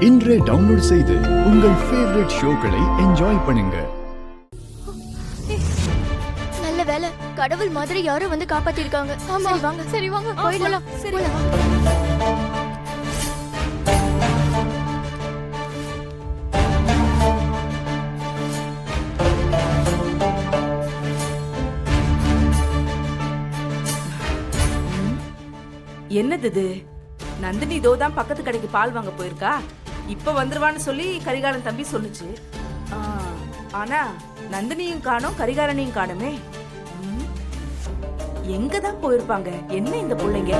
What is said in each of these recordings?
இன்றே டவுன்லோட் செய்து உங்கள் ஃபேவரட் ஷோக்களை என்ஜாய் பண்ணுங்க. நல்ல வேலை, கடவுள் மாதிரி யாரோ வந்து காப்பாத்திருக்காங்க. சரி வாங்க போயிடலாம். சரி என்னது இது? நந்தினி இதோதான் பக்கத்து கடைக்கு பால் வாங்க போயிருக்கா. இப்ப வந்துருவான்னு சொல்லி கரிகாலன் தம்பி சொல்லுச்சு. ஆனா நந்தினியும் காணோம், கரிகாலனையும் காணுமே. எங்கதான் போயிருப்பாங்க? என்ன இந்த பிள்ளைங்க?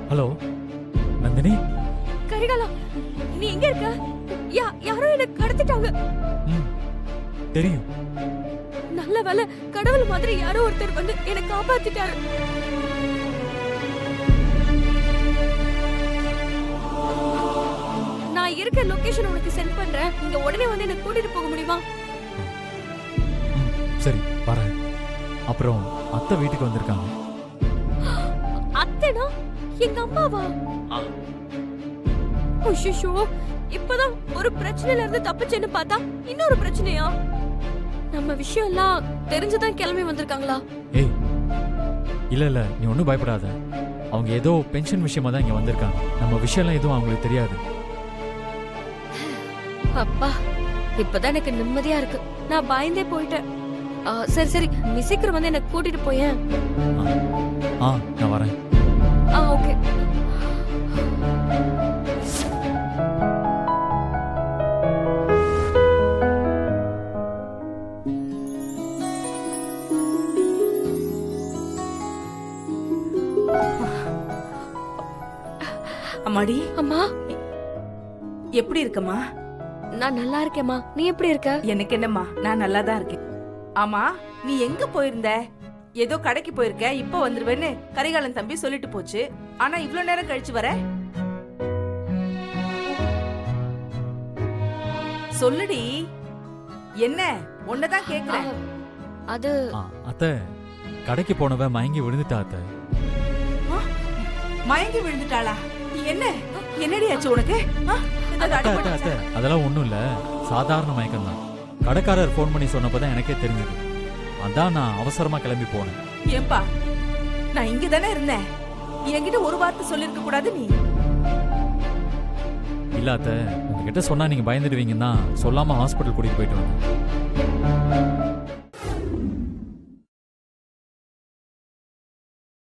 ஹலோ நந்தினி. கரிகாலா, நீ எங்க இருக்க? யாரோ என்ன கடத்திட்டாங்க. தெரியும். நல்ல வேலை, கடவுள் மாதிரி யாரோ ஒருத்தர் வந்து என்ன காப்பாத்திட்டாரு. நான் இருக்க லொகேஷன் உனக்கு சென்ட் பண்றேன். இங்க உடனே வந்து என்ன கூட்டிட்டு போக முடியுமா? சரி வரேன். அப்புறம் அத்தை வீட்டுக்கு வந்திருக்காங்க. அத்தைனா எங்க அம்மாவா? ஐயோ, இப்பதான் ஒரு பிரச்சனையில இருந்து தப்பிச்சேன்னு பார்த்தா இன்னொரு பிரச்சனையா? நம்ம விஷயம் எல்லாம் தெரிஞ்சுதான் கிளம்பி வந்திருக்காங்களா? ஏய் இல்ல நீ ஒன்னும் பயப்படாத. அவங்க ஏதோ பென்ஷன் விஷயமா தான் இங்க வந்திருக்காங்க. நம்ம விஷயம் எல்லாம் எதுவும் அவங்களுக்கு தெரியாது. அப்பா, இப்பதான் எனக்கு நிம்மதியா இருக்கு. நான் பயந்தே போயிட்டேன். சரி நீ சீக்கிரம் வந்து என்ன கூட்டிட்டு போயேன். நான் வரேன். ஓகே. அம்மாடி. அம்மா, எப்படி இருக்கம்மா? நான் நல்லா இருக்கேம்மா. நீ எப்படி இருக்க? எனக்கு என்னம்மா, நான் நல்லா தான் இருக்கேன். ஆமா, நீ எங்க போயிருந்த? ஏதோ கடைக்கு போயிருக்க, இப்ப வந்துருவேன்னு கரிகாலன் தம்பி சொல்லிட்டு போச்சு. ஆனா இவ்வளவு நேரம் கழிச்சு வர? சொல்லுடி, என்ன? உன்னதான் கேக்குறேன். அது அத்தை, கடைக்கு போனவ மயங்கி விழுந்துட்டா அத்தை. மயங்கி விழுந்துட்டாளா? என்னடி ஆச்சு உனக்கு? அத்தை அதெல்லாம் ஒண்ணும் இல்ல, சாதாரண மயக்கம் தான். கடைக்காரர் போன் பண்ணி சொன்னப்பதான் எனக்கே தெரிஞ்சது. அதான் நான் அவசரமா கிளம்பி போனேன். ஏன்பா, நான் இங்க தானே இருந்தேன். என்கிட்ட ஒரு வார்த்தை சொல்லிருக்க கூடாது நீ? இல்ல அத்தை, உங்ககிட்ட சொன்னா நீங்க பயந்துடுவீங்கன்னா சொல்லாம ஹாஸ்பிட்டல் கூட்டிட்டு போயிட்டு வந்தேன்.